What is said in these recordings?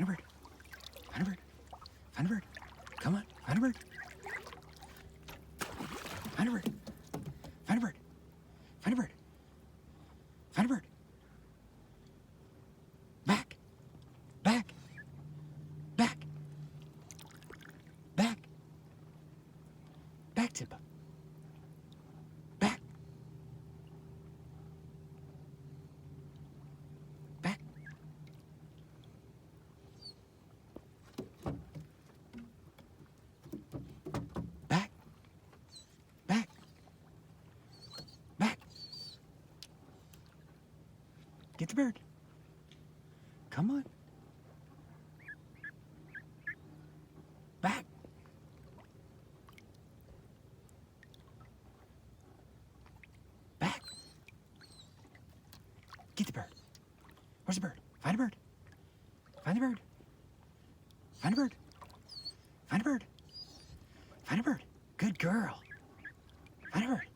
Find a bird. Find a bird. Find a bird. Come on. Find a bird. Find a bird. Find a bird. Find a bird. Find a bird. Back. Back. Back. Back. Back, Tippa. Back. Back. Back. Back. Back. Get the bird. Come on. Back. Back. Get the bird. Where's the bird? Find a bird. Find the bird. Find a bird. Find a bird. Find a bird. Good girl. Find a bird.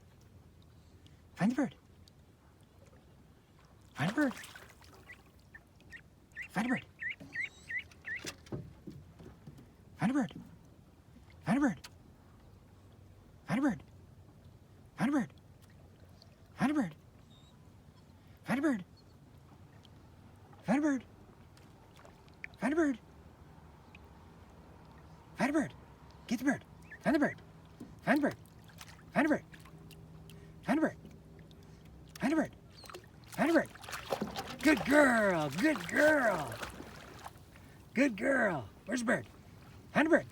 Find the bird. Find a bird. Find a bird. Find a bird. Find a bird. Find a bird. Find a bird. Find a bird. Find a bird. Find a bird. Find a bird. Find a bird. Get the bird. Find the bird. Find a bird. Find a bird. Find a bird. Find a bird. Find a bird. Good girl. Good girl. Good girl. Where's the bird? Find a bird.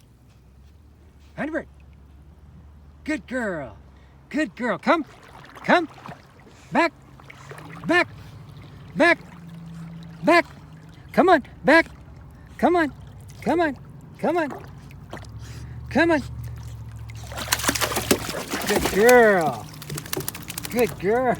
Find a bird. Good girl. Good girl. Come. Come. Back. Back. Back. Back. Come on. Back. Come on. Come on. Come on. Come on. Good girl. Good girl.